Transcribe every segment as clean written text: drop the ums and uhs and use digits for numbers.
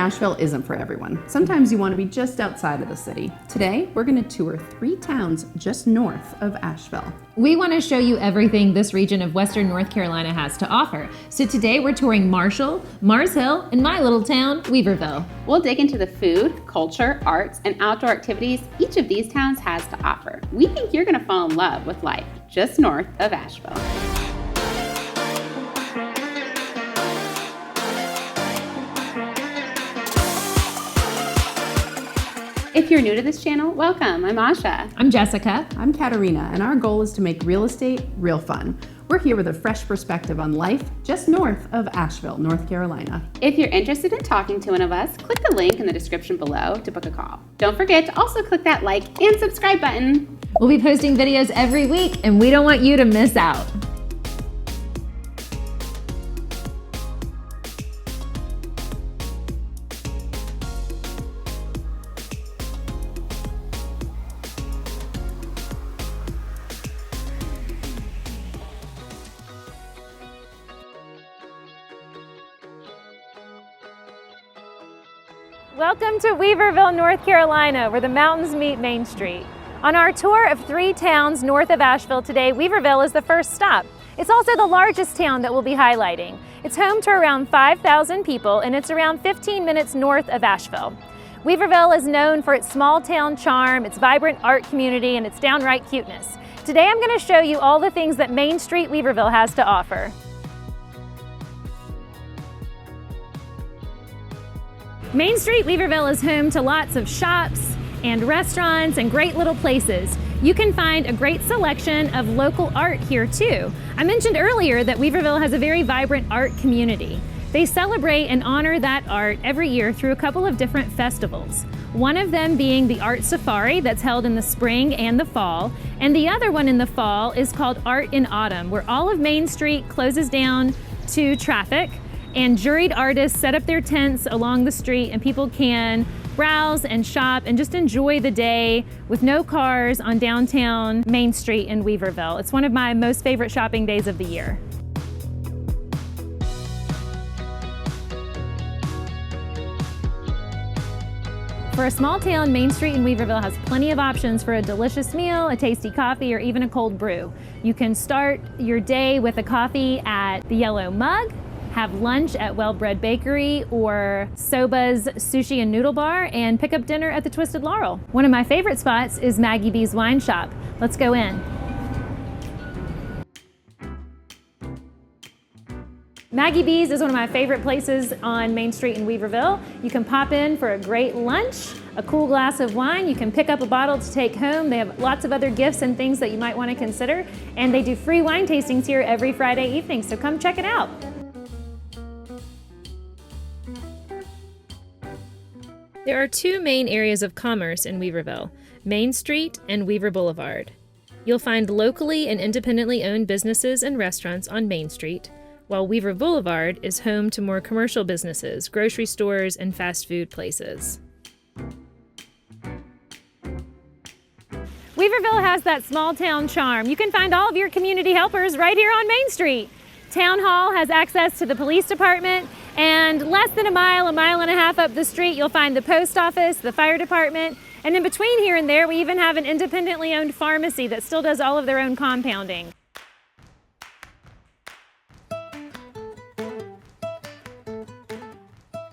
Asheville isn't for everyone. Sometimes you want to be just outside of the city. Today, we're going to tour 3 towns just north of Asheville. We want to show you everything this region of Western North Carolina has to offer. So today we're touring Marshall, Mars Hill, and my little town, Weaverville. We'll dig into the food, culture, arts, and outdoor activities each of these towns has to offer. We think you're going to fall in love with life just north of Asheville. If you're new to this channel, welcome. I'm Asha. I'm Jessica. I'm Katerina, and our goal is to make real estate real fun. We're here with a fresh perspective on life just north of Asheville, North Carolina. If you're interested in talking to one of us, click the link in the description below to book a call. Don't forget to also click that like and subscribe button. We'll be posting videos every week, and we don't want you to miss out. Welcome to Weaverville, North Carolina, where the mountains meet Main Street. On our tour of 3 towns north of Asheville today, Weaverville is the first stop. It's also the largest town that we'll be highlighting. It's home to around 5,000 people, and it's around 15 minutes north of Asheville. Weaverville is known for its small town charm, its vibrant art community, and its downright cuteness. Today I'm going to show you all the things that Main Street Weaverville has to offer. Main Street Weaverville is home to lots of shops and restaurants and great little places. You can find a great selection of local art here too. I mentioned earlier that Weaverville has a very vibrant art community. They celebrate and honor that art every year through a couple of different festivals. One of them being the Art Safari that's held in the spring and the fall, and the other one in the fall is called Art in Autumn, where all of Main Street closes down to traffic and juried artists set up their tents along the street, and people can browse and shop and just enjoy the day with no cars on downtown Main Street in Weaverville. It's one of my most favorite shopping days of the year. For a small town, Main Street in Weaverville has plenty of options for a delicious meal, a tasty coffee, or even a cold brew. You can start your day with a coffee at the Yellow Mug, have lunch at Well Bread Bakery or Soba's Sushi and Noodle Bar, and pick up dinner at the Twisted Laurel. One of my favorite spots is Maggie B's Wine Shop. Let's go in. Maggie B's is one of my favorite places on Main Street in Weaverville. You can pop in for a great lunch, a cool glass of wine. You can pick up a bottle to take home. They have lots of other gifts and things that you might want to consider. And they do free wine tastings here every Friday evening, so come check it out. There are 2 main areas of commerce in Weaverville, Main Street and Weaver Boulevard. You'll find locally and independently owned businesses and restaurants on Main Street, while Weaver Boulevard is home to more commercial businesses, grocery stores, and fast food places. Weaverville has that small town charm. You can find all of your community helpers right here on Main Street. Town Hall has access to the police department, and less than a mile and a half up the street, you'll find the post office, the fire department, and in between here and there, we even have an independently owned pharmacy that still does all of their own compounding.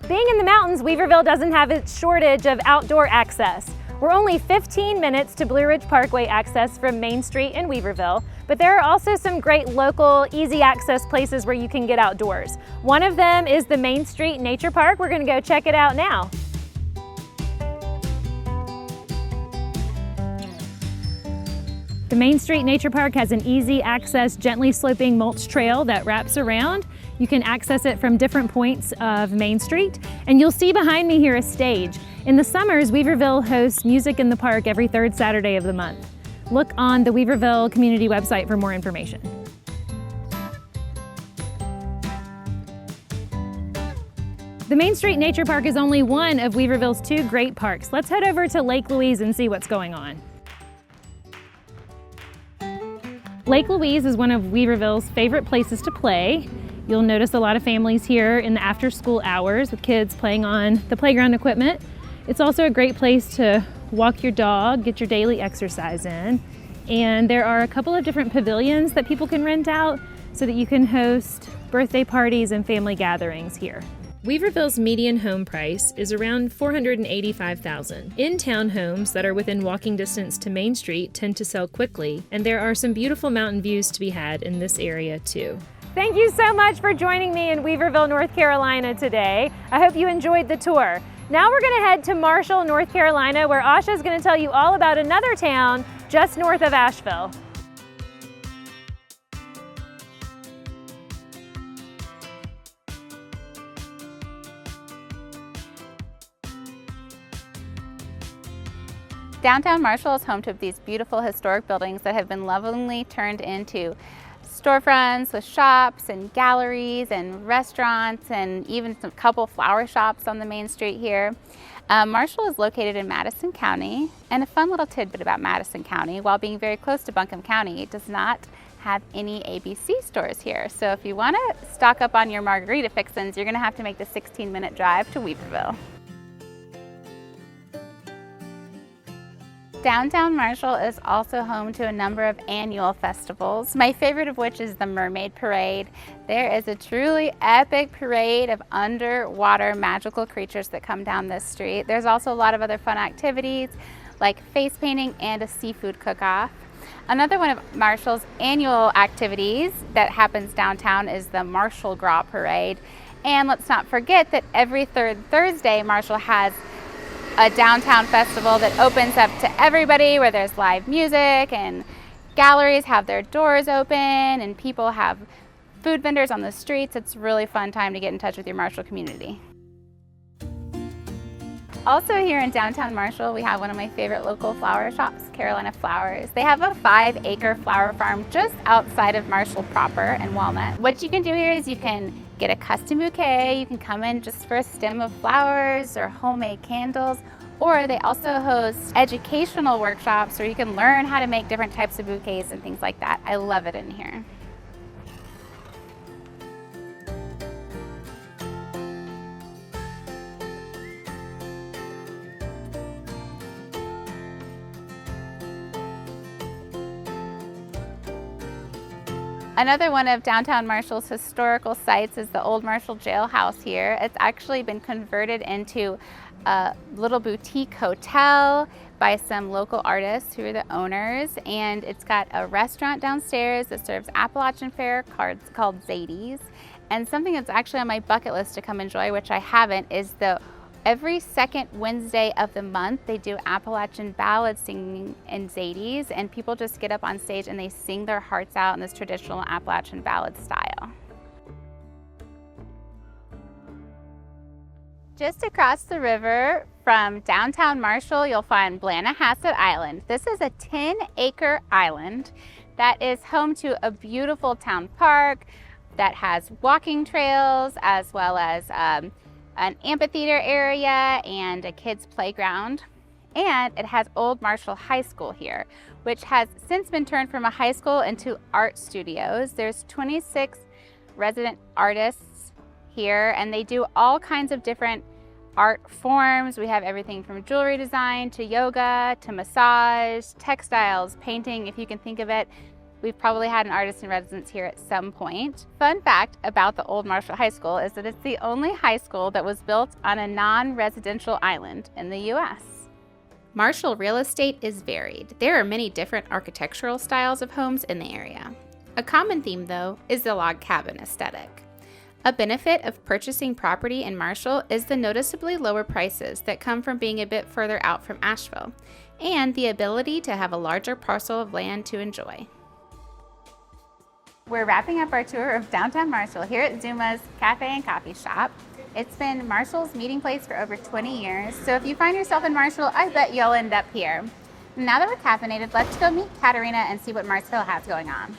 Being in the mountains, Weaverville doesn't have its shortage of outdoor access. We're only 15 minutes to Blue Ridge Parkway access from Main Street in Weaverville, but there are also some great local, easy access places where you can get outdoors. One of them is the Main Street Nature Park. We're gonna go check it out now. The Main Street Nature Park has an easy access, gently sloping mulch trail that wraps around. You can access it from different points of Main Street, and you'll see behind me here a stage. In the summers, Weaverville hosts music in the park every 3rd Saturday of the month. Look on the Weaverville community website for more information. The Main Street Nature Park is only one of Weaverville's 2 great parks. Let's head over to Lake Louise and see what's going on. Lake Louise is one of Weaverville's favorite places to play. You'll notice a lot of families here in the after-school hours with kids playing on the playground equipment. It's also a great place to walk your dog, get your daily exercise in. And there are a couple of different pavilions that people can rent out so that you can host birthday parties and family gatherings here. Weaverville's median home price is around $485,000. In-town homes that are within walking distance to Main Street tend to sell quickly, and there are some beautiful mountain views to be had in this area too. Thank you so much for joining me in Weaverville, North Carolina today. I hope you enjoyed the tour. Now we're gonna head to Marshall, North Carolina, where Asha is gonna tell you all about another town just north of Asheville. Downtown Marshall is home to these beautiful historic buildings that have been lovingly turned into storefronts with shops and galleries and restaurants and even a couple flower shops on the main street here. Marshall is located in Madison County, and a fun little tidbit about Madison County, while being very close to Buncombe County, it does not have any ABC stores here. So if you want to stock up on your margarita fixins, you're going to have to make the 16-minute drive to Weaverville. Downtown Marshall is also home to a number of annual festivals, my favorite of which is the Mermaid Parade. There is a truly epic parade of underwater magical creatures that come down this street. There's also a lot of other fun activities like face painting and a seafood cook-off. Another one of Marshall's annual activities that happens downtown is the Marshall Gras Parade. And let's not forget that every third Thursday, Marshall has a downtown festival that opens up to everybody, where there's live music and galleries have their doors open and people have food vendors on the streets. It's a really fun time to get in touch with your Marshall community. Also here in downtown Marshall, we have one of my favorite local flower shops, Carolina Flowers. They have a 5-acre flower farm just outside of Marshall proper and Walnut. What you can do here is you can get a custom bouquet, you can come in just for a stem of flowers or homemade candles, or they also host educational workshops where you can learn how to make different types of bouquets and things like that. I love it in here. Another one of downtown Marshall's historical sites is the old Marshall Jailhouse here. It's actually been converted into a little boutique hotel by some local artists who are the owners, and it's got a restaurant downstairs that serves Appalachian fare called Zadie's. And something that's actually on my bucket list to come enjoy, which I haven't, is every second Wednesday of the month, they do Appalachian ballad singing in Zadie's, and people just get up on stage and they sing their hearts out in this traditional Appalachian ballad style. Just across the river from downtown Marshall, you'll find Blennerhassett Island. This is a 10-acre island that is home to a beautiful town park that has walking trails as well as an amphitheater area and a kids playground. And it has Old Marshall High School here, which has since been turned from a high school into art studios. There's 26 resident artists here, and they do all kinds of different art forms. We have everything from jewelry design to yoga to massage, textiles, painting, if you can think of it. We've probably had an artist in residence here at some point. Fun fact about the Old Marshall High School is that it's the only high school that was built on a non-residential island in the U.S. Marshall real estate is varied. There are many different architectural styles of homes in the area. A common theme, though, is the log cabin aesthetic. A benefit of purchasing property in Marshall is the noticeably lower prices that come from being a bit further out from Asheville, and the ability to have a larger parcel of land to enjoy. We're wrapping up our tour of downtown Marshall here at Zuma's Cafe and Coffee Shop. It's been Marshall's meeting place for over 20 years, so if you find yourself in Marshall, I bet you'll end up here. Now that we're caffeinated, let's go meet Katerina and see what Marshall has going on.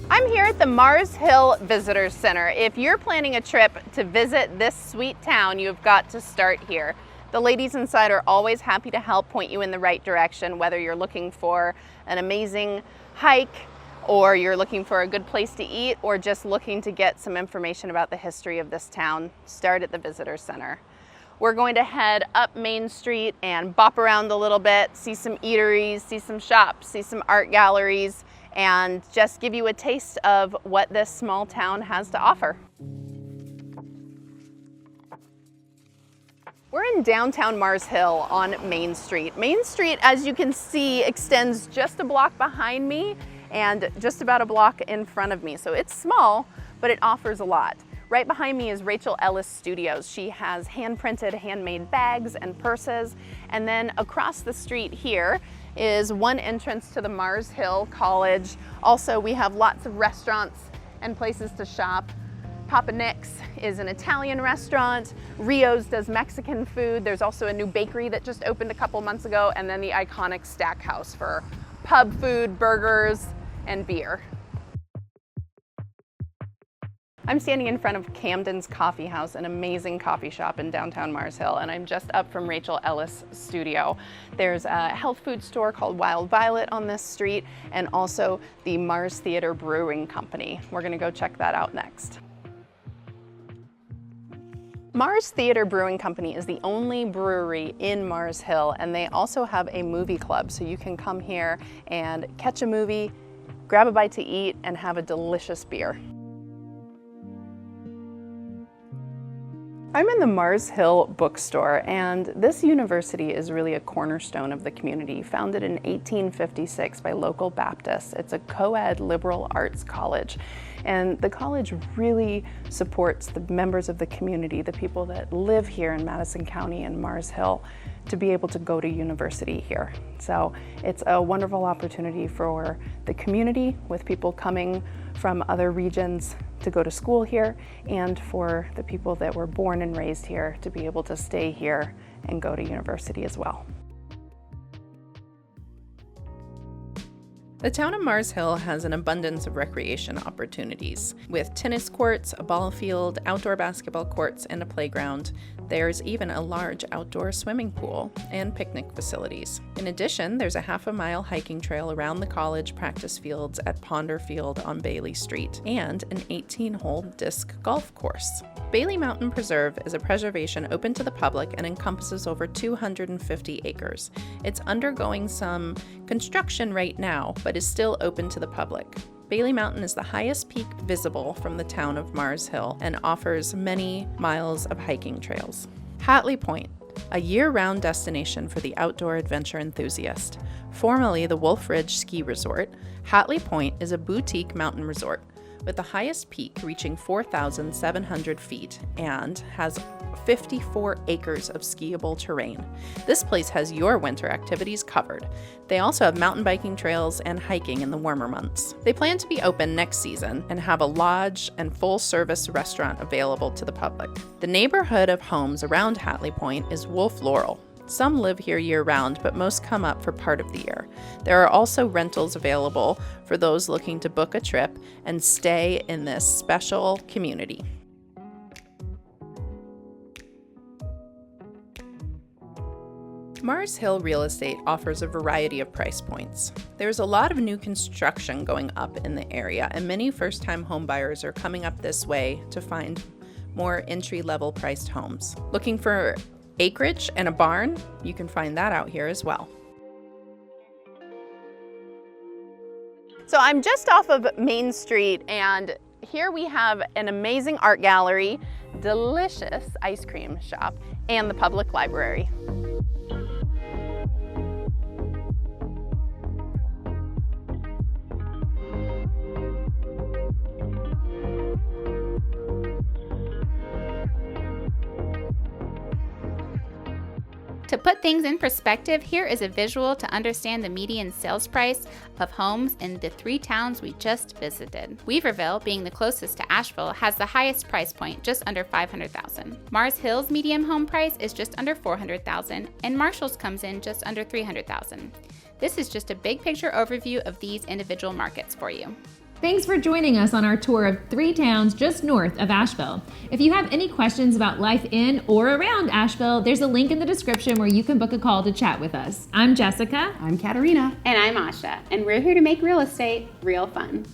I'm here at the Mars Hill Visitor Center. If you're planning a trip to visit this sweet town, you've got to start here. The ladies inside are always happy to help point you in the right direction, whether you're looking for an amazing hike, or you're looking for a good place to eat, or just looking to get some information about the history of this town. Start at the Visitor Center. We're going to head up Main Street and bop around a little bit, see some eateries, see some shops, see some art galleries, and just give you a taste of what this small town has to offer. We're in downtown Mars Hill on Main Street. Main Street, as you can see, extends just a block behind me and just about a block in front of me. So it's small, but it offers a lot. Right behind me is Rachel Ellis Studios. She has hand-printed, handmade bags and purses. And then across the street here is one entrance to the Mars Hill College. Also, we have lots of restaurants and places to shop. Papa Nick's is an Italian restaurant. Rio's does Mexican food. There's also a new bakery that just opened a couple months ago, and then the iconic Stackhouse for pub food, burgers, and beer. I'm standing in front of Camden's Coffee House, an amazing coffee shop in downtown Mars Hill, and I'm just up from Rachel Ellis' studio. There's a health food store called Wild Violet on this street, and also the Mars Theater Brewing Company. We're gonna go check that out next. Mars Theater Brewing Company is the only brewery in Mars Hill, and they also have a movie club, so you can come here and catch a movie, grab a bite to eat, and have a delicious beer. I'm in the Mars Hill bookstore, and this university is really a cornerstone of the community. Founded in 1856 by local Baptists, it's a co-ed liberal arts college. And the college really supports the members of the community, the people that live here in Madison County and Mars Hill, to be able to go to university here. So it's a wonderful opportunity for the community, with people coming from other regions to go to school here, and for the people that were born and raised here to be able to stay here and go to university as well. The town of Mars Hill has an abundance of recreation opportunities. With tennis courts, a ball field, outdoor basketball courts, and a playground. There's even a large outdoor swimming pool and picnic facilities. In addition, there's a half-a-mile hiking trail around the college practice fields at Ponder Field on Bailey Street, and an 18-hole disc golf course. Bailey Mountain Preserve is a preservation open to the public and encompasses over 250 acres. It's undergoing some construction right now, but is still open to the public. Bailey Mountain is the highest peak visible from the town of Mars Hill and offers many miles of hiking trails. Hatley Point, a year-round destination for the outdoor adventure enthusiast. Formerly the Wolf Ridge Ski Resort, Hatley Point is a boutique mountain resort with the highest peak reaching 4,700 feet and has 54 acres of skiable terrain. This place has your winter activities covered. They also have mountain biking trails and hiking in the warmer months. They plan to be open next season and have a lodge and full-service restaurant available to the public. The neighborhood of homes around Hatley Point is Wolf Laurel. Some live here year-round, but most come up for part of the year. There are also rentals available for those looking to book a trip and stay in this special community. Mars Hill Real Estate offers a variety of price points. There's a lot of new construction going up in the area, and many first-time homebuyers are coming up this way to find more entry-level priced homes. Looking for acreage and a barn? You can find that out here as well. So I'm just off of Main Street, and here we have an amazing art gallery, delicious ice cream shop, and the public library. To put things in perspective, here is a visual to understand the median sales price of homes in the 3 towns we just visited. Weaverville, being the closest to Asheville, has the highest price point, just under $500,000. Mars Hill's median home price is just under $400,000, and Marshall's comes in just under $300,000. This is just a big picture overview of these individual markets for you. Thanks for joining us on our tour of 3 towns just north of Asheville. If you have any questions about life in or around Asheville, there's a link in the description where you can book a call to chat with us. I'm Jessica. I'm Katerina. And I'm Asha, and we're here to make real estate real fun.